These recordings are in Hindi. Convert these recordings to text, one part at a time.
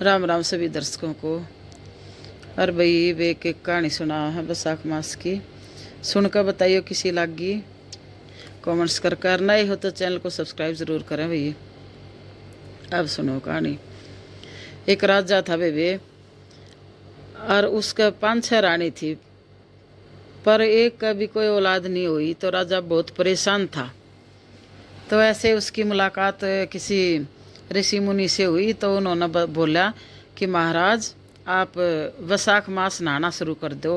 राम राम सभी दर्शकों को। और भाई वे एक कहानी सुना है बैसाख मास की, सुनकर बताइए किसी लागी। कमेंट्स कर नए हो तो चैनल को सब्सक्राइब ज़रूर करें भैया। अब सुनो कहानी। एक राजा था वे और उसका 5-6 रानी थी, पर एक कभी कोई औलाद नहीं हुई, तो राजा बहुत परेशान था। तो ऐसे उसकी मुलाकात किसी ऋषि मुनि से हुई, तो उन्होंने बोला कि महाराज आप वैशाख मास नहाना शुरू कर दो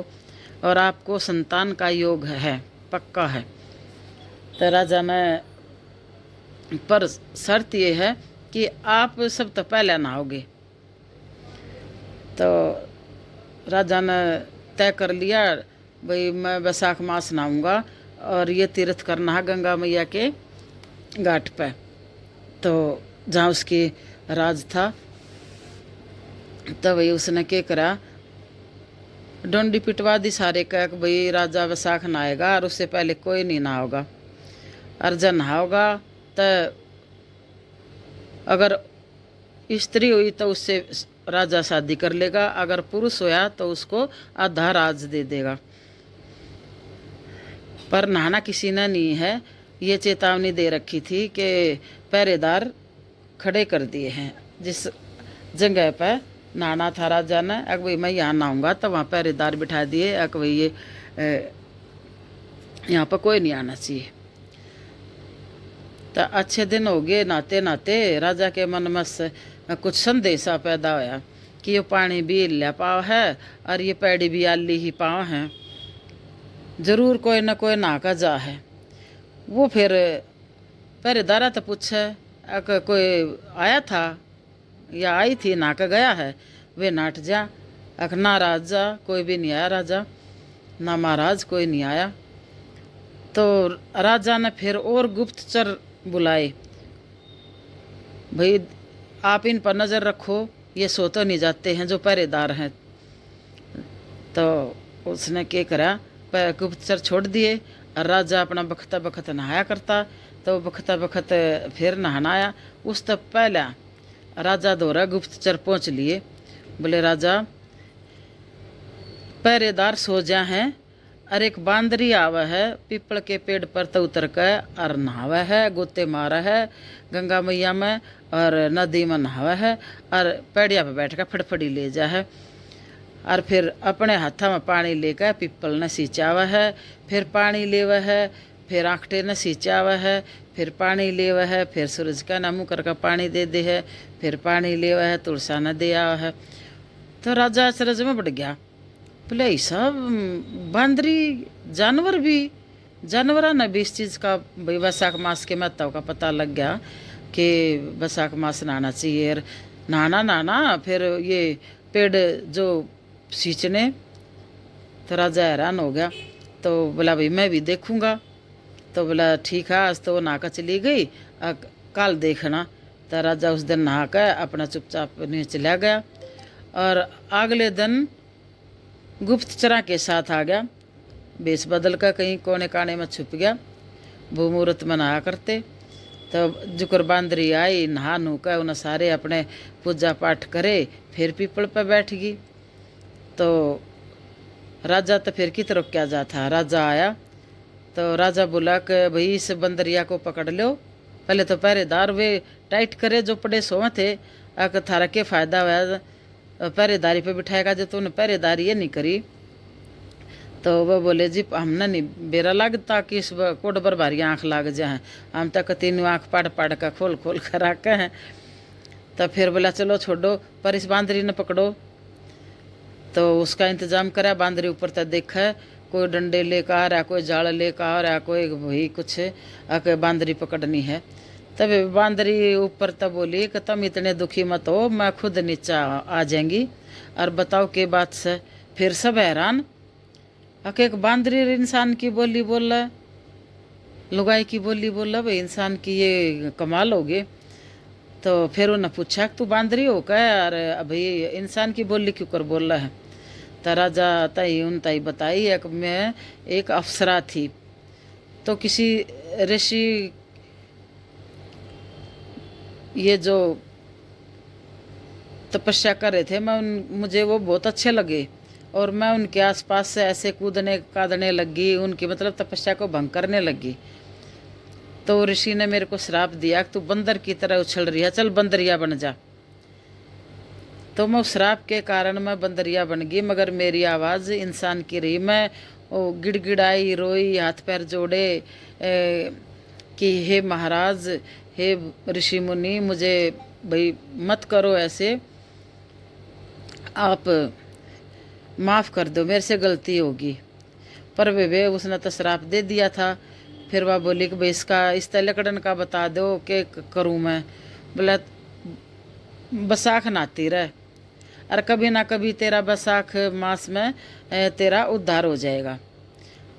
और आपको संतान का योग है, पक्का है। तो राजा ने, पर शर्त ये है कि आप सब तो पहले नहाओगे। तो राजा ने तय कर लिया, भाई मैं वैशाख मास नहाऊंगा और ये तीर्थ करना है गंगा मैया के घाट पे, तो जहाँ उसकी राज था। तो भाई उसने क्या करा, डंडी पिटवा दी सारे कह कि भाई राजा वैसाख नहाएगा और उससे पहले कोई नहीं नहाओगा। और जब नहाओगा तो अगर स्त्री हुई तो उससे राजा शादी कर लेगा, अगर पुरुष होया तो उसको आधा राज दे देगा। पर नहाना किसी ने नहीं है, ये चेतावनी दे रखी थी कि पहरेदार खड़े कर दिए हैं। जिस जगह पर नहाना था राजा ने, अगर भाई मैं यहाँ नहाऊंगा, तो वहाँ पहरेदार बिठा दिए, अगर भाई ये यहाँ पर कोई नहीं आना चाहिए। तो अच्छे दिन हो गए नहाते नहाते, राजा के मन में कुछ संदेशा पैदा होया कि ये पानी भी इल्ला पाव है और ये पैड़ी भी आली ही पाव है, जरूर कोई न कोई नहा का जा है। वो फिर पहरेदारा तो पूछे, अगर कोई आया था या आई थी नहा का गया है, वे नाट जा। अख ना राजा कोई भी नहीं आया, राजा ना महाराज कोई नहीं आया। तो राजा ने फिर और गुप्तचर बुलाए, भाई आप इन पर नज़र रखो, ये सो तो नहीं जाते हैं जो पहरेदार हैं। तो उसने क्या करा, गुप्तचर छोड़ दिए और राजा अपना बखता बखत नहाया करता। तो बखता बखत फिर नहाना आया। उस तक पहला राजा दोहरा गुप्तचर पहुँच लिए, बोले राजा पहरेदार सो जा हैं और एक बांदरी आवा है पीपल के पेड़ पर तो उतर कर और नहावा है, गोते मारा है गंगा मैया में और नदी में नहावा है और पेड़िया पर बैठ कर फड़फड़ी ले जा है, और फिर अपने हाथा में पानी लेकर पीपल ने सींचावा है, फिर पानी लेवा है, फिर आंकटे ने सींचावा है, फिर पानी लेवा है, फिर सूरज का नामू करके पानी दे दे है, फिर पानी लेवा है, तुलसा न दे आवा है। तो राजा अचरज में बढ़ गया, बोले ये सब बांदरी जानवर भी, जानवर ने भी इस चीज़ का, भाई वैशाख मास के महत्व का पता लग गया कि वैशाख मास नहाना चाहिए। और नहाना नहाना फिर ये पेड़ जो सींचने। तो राजा हैरान हो गया, तो बोला भाई मैं भी देखूंगा। तो बोला ठीक है, आज तो वो नहा कर चली गई, कल देखना। तो राजा उस दिन नहा कर अपना चुपचाप नीचे चला गया और अगले दिन गुप्तचरा के साथ आ गया, बेस बदल कर कहीं कोने काने में छुप गया। वो मुहूर्त में नहा करते। तो जुकर बांदरी आई, नहा नू कर उन्हें सारे अपने पूजा पाठ करे, फिर पीपल पर बैठ गई। तो राजा तो फिर की तरफ क्या जाता, राजा आया। तो राजा बोला कि भाई इस बंदरिया को पकड़ लो। पहले तो पहरेदार वे टाइट करे जो पड़े सोए थे, अगर थारा के फायदा हुआ पहरेदारी पे बिठाएगा, जो तूने पहरेदारी ये नहीं करी। तो वह बोले जी हमने नहीं बेरा लगता कि इस कोट पर भारी आँख लाग जाए, हम तक तीनों आँख पढ़ पढ़ कर खोल खोल कर रखे हैं। तो फिर बोला चलो छोड़ो, पर इस बांदरी ने पकड़ो। तो उसका इंतजाम करा, बांदरी ऊपर तक देखा, कोई डंडे लेकर आ रहा, कोई जाल लेकर आ रहा, कोई वही कुछ आके बांदरी पकड़नी है। तब बांदरी ऊपर तब बोली कि तुम इतने दुखी मत हो, मैं खुद नीचा आ जाएंगी और बताओ के बात से। फिर सब हैरान, एक बांदरी इंसान की बोली बोल रहा है, लुगाई की बोली बोल रहा, भाई इंसान की ये कमाल हो गए। तो फिर उन्हें पूछा कि तू बांदरी हो क्या यार, भाई इंसान की बोली क्यों कर बोल रहा है। तो राजा तई उन तई बताई, एक मैं एक अप्सरा थी, तो किसी ऋषि, ये जो तपस्या कर रहे थे, मुझे वो बहुत अच्छे लगे और मैं उनके आसपास से ऐसे कूदने कादने लगी, उनकी मतलब तपस्या को भंग करने लगी। तो ऋषि ने मेरे को श्राप दिया कि तू बंदर की तरह उछल रही है, चल बंदरिया बन जा। तो मैं उस श्राप के कारण मैं बंदरिया बन गई, मगर मेरी आवाज़ इंसान की रही। मैं वो गिड़गिड़ाई, रोई, हाथ पैर जोड़े कि हे महाराज, हे ऋषि मुनि, मुझे भाई मत करो ऐसे, आप माफ़ कर दो, मेरे से गलती होगी। पर वे उसने तो श्राप दे दिया था। फिर वह बोली कि भाई इसका इस तलकड़न का बता दो कि करूँ मैं। बोला बैसाख नाती रह, और कभी ना कभी तेरा बैसाख मास में तेरा उद्धार हो जाएगा।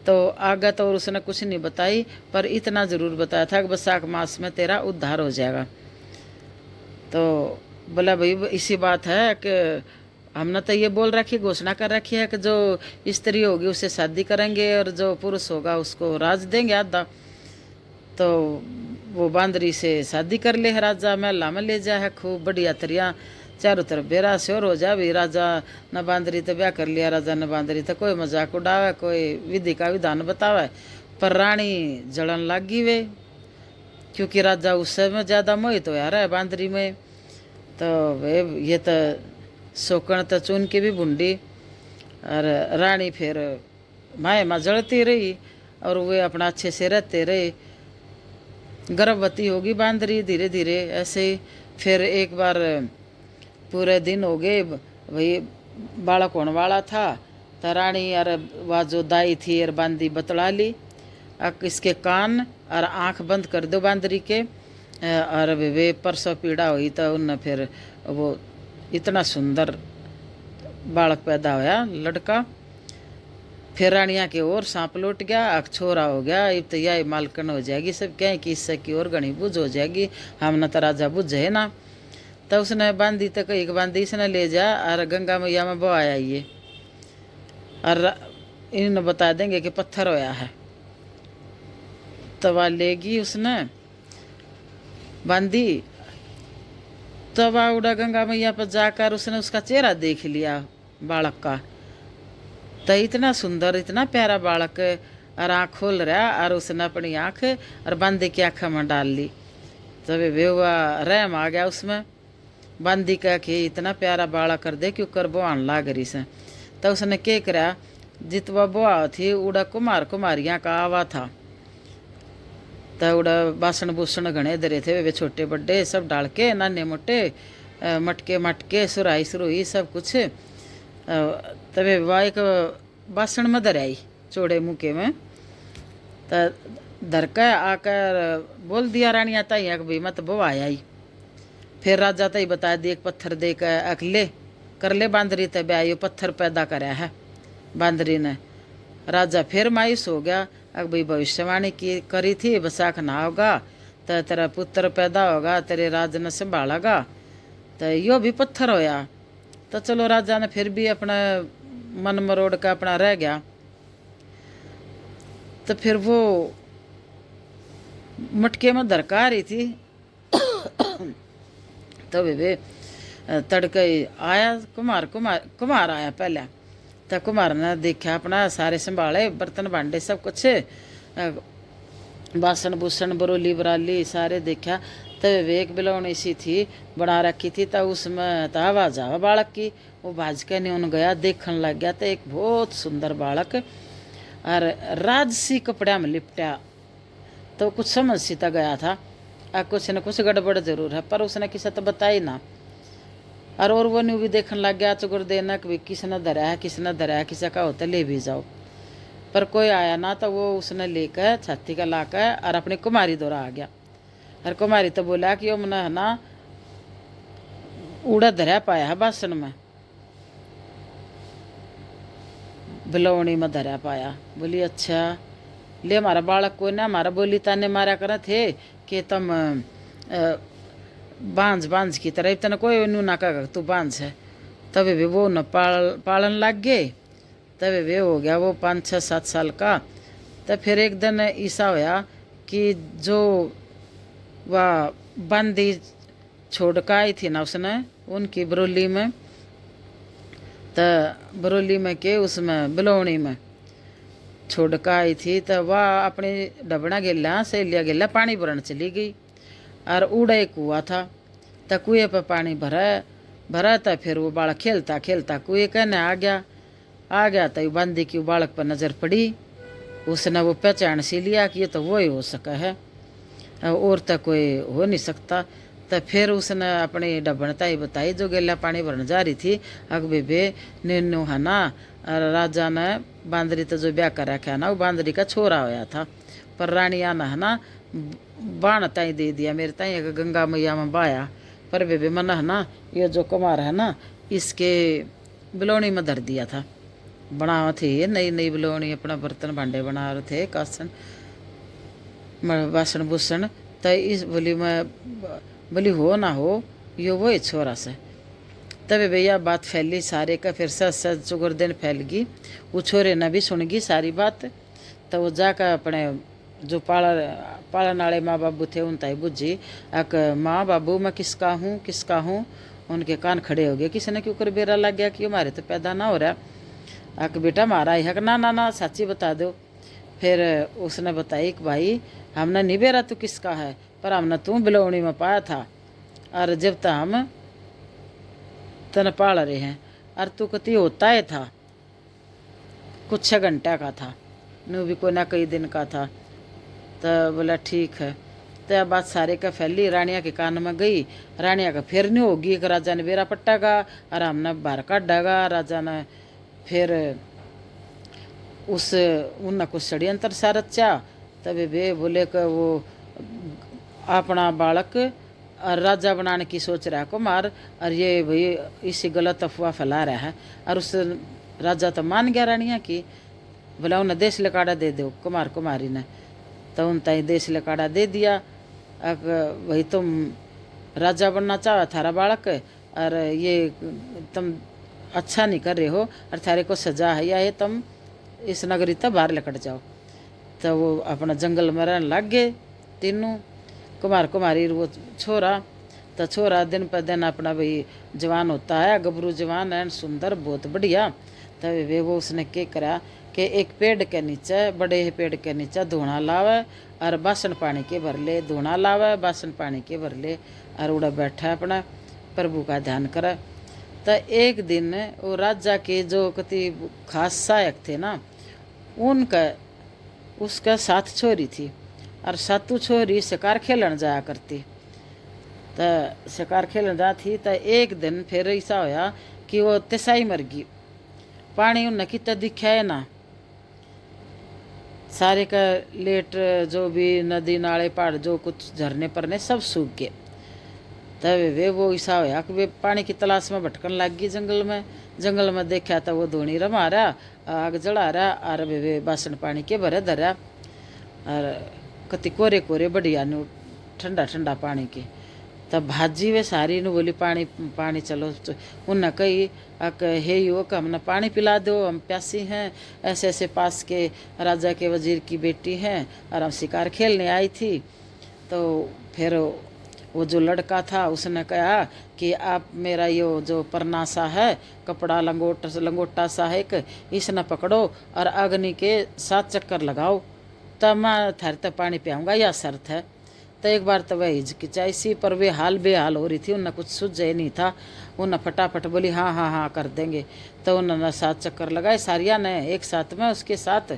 तो आगे तो और उसने कुछ नहीं बताई, पर इतना ज़रूर बताया था कि बैसाख मास में तेरा उद्धार हो जाएगा। तो बोला भाई इसी बात है कि हमने तो ये बोल रखी, घोषणा कर रखी है कि जो स्त्री होगी उससे शादी करेंगे और जो पुरुष होगा उसको राज देंगे आधा। तो वो बांदरी से शादी कर ले है राजा, महला में ले जा है, खूब बढ़िया तरिया चारों तरफ बेरा श्योर हो जा। भाई राजा न बांदरी तो ब्याह कर लिया, राजा न बांदरी तो कोई मजाक उड़ावे, कोई विधि का विधान बतावे। पर रानी जलन लग गई वे, क्योंकि राजा उस समय ज़्यादा मोहित हो रहा है बांदरी में। तो वे ये तो शोकण तो चुन के भी भुंडी, और रानी फिर माए माँ जलती रही और वे अपना अच्छे से रहते रहे। गर्भवती होगी बांदरी धीरे धीरे ऐसे। फिर एक बार पूरे दिन हो गए, वही बालक होने वाला था, तो रानी और वह जो दाई थी और बांदी बतला ली, अब इसके कान और आँख बंद कर दो बांदरी के। और वे परसों पीड़ा हुई तो उनने फिर वो इतना सुंदर बालक पैदा होया, लड़का। फिर रानिया के और सांप लौट गया, अख छोरा हो गया, अब तो यह मालकन हो जाएगी। सब कहें कि इससे की और घनी बुझ हो जाएगी, हम न तो राजा बुझ है ना। तो उसने बांधी तक एक बांधी इसने ले जा और गंगा मैया में बहाया ये, और इन्हें बता देंगे कि पत्थर होया है। तवा लेगी उसने बांधी, तवा उड़ा गंगा मैया पर जाकर उसने उसका चेहरा देख लिया बालक का। तो इतना सुंदर, इतना प्यारा बालक, और आँख खोल रहा, और उसने अपनी आँख और बांदी की आँख में डाल ली। तब वे हुआ रहम आ गया उसमें। बांदी का कि इतना प्यारा बालक कर दे क्यों कर बोआन लाग रही से। तो उसने क्या करा, जितवा बोआ थी उड़ा कुमार कुमारियाँ का आवा था। तो उड़ा बासन बूसन घने धरे थे वे छोटे बड़े सब डाल के, नाने मोटे मटके मटके सुराई सुरुई सब कुछ। तबे वह एक बासन में धर आई चौड़े मुके में। तो धर के आकर बोल दिया रानी आता ही भाई मत बो आया ही। फिर राजा तई बता दी, एक पत्थर दे कर अकले कर ले बांदरी, तब आयो पत्थर पैदा कराया है बांदरी ने। राजा फिर मायूस हो गया, अब भाई भविष्यवाणी की करी थी बैसाख ना होगा तो तेरा पुत्र पैदा होगा, तेरे राज ने संभालेगा। तो यो भी पत्थर होया। तो चलो राजा ने फिर भी अपना मन मरोड़ का अपना रह गया। तो फिर वो मटके में दरका रही थी तो वे तड़के आया कुमार आया पहले। तो कुमार ने देखा अपना सारे संभाले बर्तन भांडे सब कुछ, बासन बूसन बरोली बराली सारे देखा। तो वे एक बिलौनी सी थी बना रखी थी, तो उसमें तो आवाज़ आवा बालक की। वो भाज के नहीं उन गया, देखने लग गया तो एक बहुत सुंदर बालक और राजसी कपड़ा में लिपटा। तो कुछ समझ सी तो गया था, कुछ न कुछ गड़बड़ जरूर है, पर उसने किसी तो बताई ना। और वो न्यू भी देखने लग गया चुगर देना कि किसने धरा है किसने धरा है, किसी का होता ले भी जाओ। पर कोई आया ना, तो वो उसने लेकर छाती का लाकर और अपनी कुमारी दौरा आ गया। और कुमारी तो बोला कि वो मैंने है ना उड़ा धरा पाया है बासन में, बिलौनी में धरा पाया। बोली अच्छा ले हमारा बालक कोई ना, हमारा बोली ताने मारा करे थे कि तुम बांझ की तरह, इतना कोई नू ना कहा तू बांझ है। तभी भी वो न पालन लग गए। तभी वे हो गया वो 5-6-7 साल का। तब फिर एक दिन ऐसा होया कि जो वह बंदी छोड़ कर आई थी ना उसने उनकी बरौली में, तो बरौली में के उसमें बिलौनी में छोड़ कर आई थी। तो वह अपने डबना गेला सहेलिया गेला पानी भरन चली गई, और उड़ा एक कुआ था। तो कुएँ पर पानी भरा तो फिर वो बालक खेलता खेलता कुएँ कहने आ गया तो बांधी की बालक पर नज़र पड़ी। उसने वो पहचान सी लिया कि ये तो वो ही हो सका है, और तो कोई हो नहीं सकता। तो फिर उसने अपनी डबनता ही बताई जो गेला पानी भरने जा रही थी। अग बेबे नीनू है ना, और राजा ने बांदरी तो जो ब्याह कर रखा ना वो बांदरी का छोरा होया था, पर रानिया ने है ना बाण ताई दे दिया मेरे ताई गंगा मैया में बाया। पर बेबे मन है ना ये जो कुमार है ना इसके बिलौनी में धर दिया था। बना थे नई नई बिलौनी, अपना बर्तन भांडे बना रहे थे, कासन बासन बुसन। तो इस बोली में बोली हो ना हो यो वो छोरा से। तबे भैया बात फैली सारे का, फिर सच सच चुगुरदेन फैल गई। वो छोरे ने भी सुन गई सारी बात। तो वो जाकर अपने जो पालन वाले माँ बाबू थे उन ताई बुझी अक माँ बाबू मैं किसका हूँ। उनके कान खड़े हो गए, किसी ने क्यों कर बेरा लग गया कि हमारे तो पैदा ना हो रहा। अक बेटा मारा है ना ना ना सच्ची बता दो। फिर उसने बताई कि भाई हमने नहीं बेरा तू किसका है, पर हमने तू बिलौनी में पाया था, और जब तक हम तन पाल रहे हैं, और तू कति होता है था कुछ 6 घंटा का था, नू भी कोई ना कई दिन का था। तो बोला ठीक है। तो यह बात सारे का फैली, रानिया के कान में गई। रानिया का फिर नहीं होगी कि राजा ने बेरा पट्टा का और हमने बाहर काटागा। राजा ने फिर उन कुछ षड्यंत्र सा रचा। तभी वे बोले कि वो अपना बालक और राजा बनाने की सोच रहा है कुमार, और ये भाई इसी गलत अफवाह फैला रहा है। और उस राजा तो मान गया रानिया की, बोला उन्हें देश लकाड़ा दे दो कुमार कुमारी ने। तो उन ताई देश लकाड़ा दे दिया। अब वही तुम राजा बनना चाहो थारा बालक, और ये तुम अच्छा नहीं कर रहे हो, और थारे को सजा है या ये तुम इस नगरी तक बाहर लकड़ जाओ। तो वो अपना जंगल में रहने लग गए तीनों, कुमार कुमारी वो छोरा। तो छोरा दिन पर दिन अपना भाई जवान होता है, गबरू जवान है, सुंदर बहुत बढ़िया। तब वे वो उसने क्या करा कि एक पेड़ के नीचे, बड़े पेड़ के नीचे धुआं लावे और बासन पानी के भर ले, धुआं लावे बासन पानी के भर ले, और उड़ा बैठा अपना प्रभु का ध्यान करे। तो एक दिन वो राजा के जो कति खास सहायक थे ना, उनका उसका 7 छोरी थी, और 7 छोरी शिकार खेलन जाया करती। तो शिकार खेलन जाती। तो एक दिन फिर ऐसा होया कि वो तिसाई मर गई, पानी उन्हें कितना दिखा है ना, सारे का लेट जो भी नदी नाले पहाड़ जो कुछ झरने परने सब सूख गए। तब वे वो ऐसा होया कि वे पानी की तलाश में भटकन लग गई जंगल में देखा तो वो धोनी रमा रहा, आग जला रहा, और वे बासन पानी के भरे धरा, और कति कोरे कोरे बढ़िया नु ठंडा ठंडा पानी के। तब भाजी वे सारी नु बोली पानी पानी चलो। उन्हें कही हे युवक हमने पानी पिला दो, हम प्यासी हैं, ऐसे ऐसे पास के राजा के वजीर की बेटी हैं और हम शिकार खेलने आई थी। तो फिर वो जो लड़का था उसने कहा कि आप मेरा यो जो परनासा है, कपड़ा लंगोटा सा है एक, इसने पकड़ो और अग्नि के 7 चक्कर लगाओ, तब मैं थारे तक पानी पियाऊँगा, यह शर्त है। तो एक बार तो वह हिचकिचाई सी, पर वे हाल बेहाल हो रही थी, उन्हें कुछ सूझे नहीं था। उन्हें फटाफट बोली हाँ हाँ हाँ कर देंगे। तो उन्होंने 7 चक्कर लगाए सारिया ने एक साथ में उसके साथ,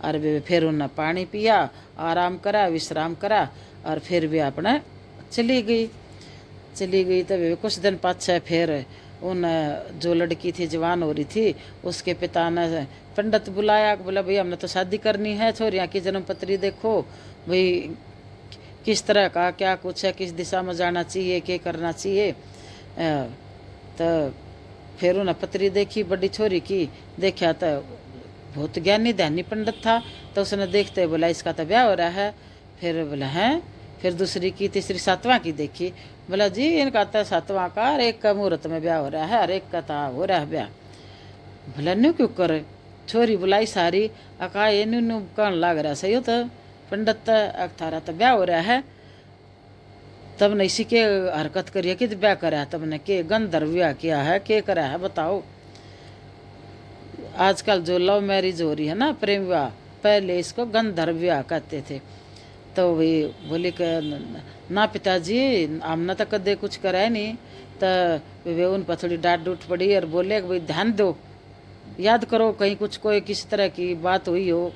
और वे फिर उन्हें पानी पिया, आराम करा, विश्राम करा, और फिर वे अपने चली गई। तो वे कुछ दिन पाछे फिर उन जो लड़की थी जवान हो रही थी, उसके पिता ने पंडित बुलाया, बोला भाई हमने तो शादी करनी है, छोरियाँ की जन्म पत्री देखो भाई किस तरह का क्या कुछ है, किस दिशा में जाना चाहिए, क्या करना चाहिए। तो फिर उन्हें पत्री देखी बड़ी छोरी की, देखा तो बहुत ज्ञानी ध्यानी पंडित था। तो उसने देखते बोला इसका तो ब्याह हो रहा है। फिर बोला हैं, फिर दूसरी की, तीसरी, 7वां की देखी, बोला जी इनका तो 7वां का, और एक का मुहूर्त में ब्याह हो रहा है, और एक का तो हो रहा है ब्याह। बोला न्यू क्यों करे, छोरी बुलाई सारी, अका ये न्यू कहन लग रहा सही हो तो पंडित थारा तो ब्याह हो रहा है। तब ने इसी के हरकत करिए कि ब्याह करा तब ने के गंधर्व ब्याह किया है के करा है बताओ। आजकल जो लव मैरिज हो रही है ना, प्रेम विवाह, पहले इसको गंधर्व विवाह कहते थे। तो वे बोले कि ना पिताजी हमने तो कदे कुछ करा है नहीं। तो वे उन पर थोड़ी डांट डूट पड़ी और बोले कि भाई ध्यान दो, याद करो कहीं कुछ कोई किसी तरह की बात हुई हो।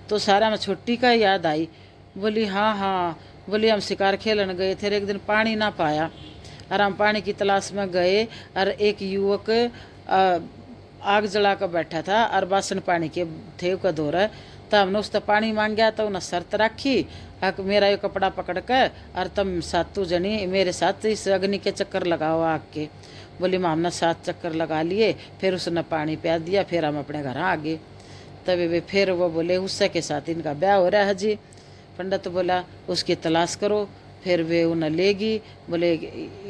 तो सारा में छुट्टी का याद आई। बोली हाँ हाँ, बोली हम शिकार खेलन गए थे, एक दिन पानी ना पाया और हम पानी की तलाश में गए और एक युवक आग जला कर बैठा था और बासन पानी के थे का धो रहा। तो हमने उससे पानी मांग गया तो उन्हें शर्त रखी मेरा ये कपड़ा पकड़ कर और तुम सातों जनी मेरे साथ इस अग्नि के चक्कर लगाओ आग के। बोली माँ हमने 7 चक्कर लगा लिए, फिर उसने पानी पिया दिया, फिर हम अपने घर आ गए। तभी वे फिर वो बोले उससे के साथ इनका ब्याह हो रहा है जी। पंडित बोला उसकी तलाश करो। फिर वे उन्हें लेगी, बोले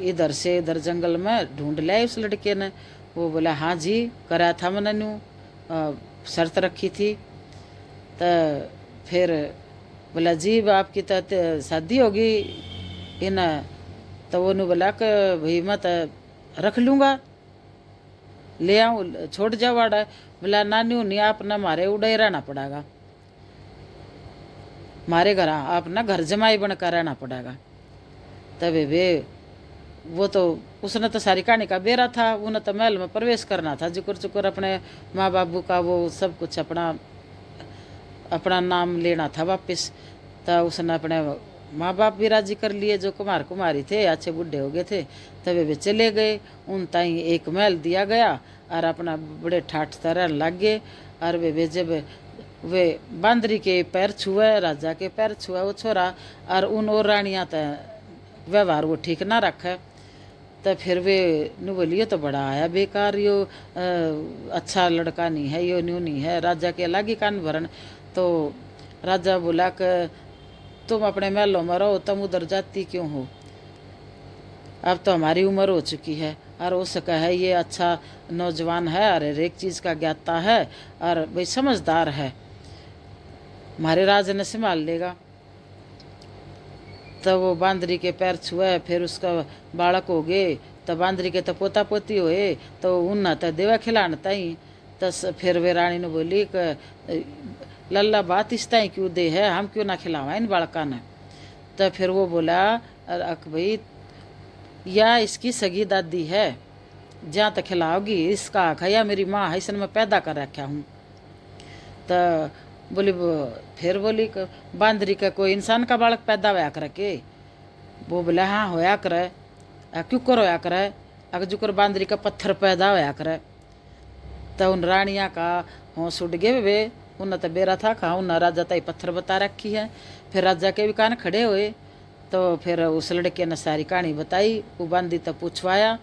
इधर से इधर जंगल में ढूंढ लिया उस लड़के ने। वो बोला हाँ जी करा था मैंने न्यू शर्त रखी थी। तो फिर बोला जी आपकी तो शादी होगी इन। तो वो बोला कि भाई मैं तो रख लूँगा, ले आऊँ छोड़ जाओ वाड़ा। बोला नानी नहीं आप ना मारे उड़े रहना पड़ेगा, मारे घर आप ना घर जमाई बनकर रहना पड़ेगा। तभी वे वो तो उसने तो सारी कहानी का बेरा था, उन्हें तो महल में प्रवेश करना था जुकर चुकर अपने माँ बाबू का वो सब कुछ अपना अपना नाम लेना था वापस। तो उसने अपने माँ बाप भी राजी कर लिए जो कुमार कुमारी थे, अच्छे बुढ़े हो गए थे। तभी वे चले गए, उन ताई एक महल दिया गया और अपना बड़े ठाठ तरह लग गए। और वे जब वे बांदरी के पैर छुए, राजा के पैर छुए वो छोरा, और उन और रानियाँ तो व्यवहार वो ठीक ना रखे। तो फिर वे नु बोलिए तो बड़ा आया बेकार यो अच्छा लड़का नहीं है, यो न्यू नहीं है। राजा के अलग ही कान भरन। तो राजा बोला कि तुम अपने महलों में रहो, तुम उधर जाती क्यों हो, अब तो हमारी उम्र हो चुकी है। और वो सका है ये अच्छा नौजवान है और हर एक चीज़ का ज्ञाता है और भाई समझदार है, हमारे राज ने संभाल लेगा। तो वो बांदरी के पैर छुए, फिर उसका बालक हो गए। तो बांदरी के तो पोता पोती हुए, तो उन तो देवा खिलान ताई। तो फिर वे रानी ने बोली कि लल्ला बात इस ताई क्यों दे है, हम क्यों ना खिलावा इन बालका ने। तो फिर वो बोला भाई या इसकी सगी दादी है, जहाँ तक खिलाओगी इसका आखा या मेरी माँ है, इसने मैं पैदा कर रखा हूँ। तो बोली फिर बोली बांदरी का कोई इंसान का बालक पैदा होया करे के। वो बोला हाँ होया करे, क्यों कर होया करे, अगर जुकर बांदरी का पत्थर पैदा होया करे। तो उन रानिया का होश उड़ गए वे, उन्हें तो बेरा था कहा उन्हें राजा ताई पत्थर बता रखी है। फिर राजा के भी कान खड़े हुए। तो फिर उस लड़के ने सारी कहानी बताई, वो बांदी तो पूछवाया।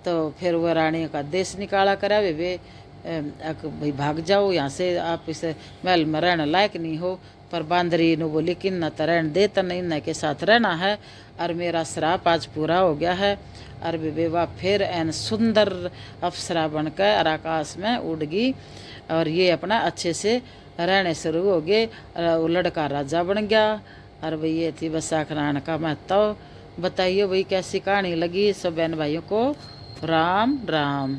तो फिर वह रानी का देश निकाला करा वे भाई भाग जाओ यहाँ से, आप इस महल में रहने लायक नहीं हो। पर बांदरी ने बोली कि न तो रहने दे, तो नहीं न के साथ रहना है और मेरा श्राप आज पूरा हो गया है। और बेवा फिर एन सुंदर अप्सरा बनकर और आकाश में उड़ गई और ये अपना अच्छे से रहने शुरू हो गए। वो लड़का राजा बन गया। और भाई ये थी बैसाख नारायण का महत्व। बताइए भाई कैसी कहानी लगी सब बहन भाइयों को। राम राम।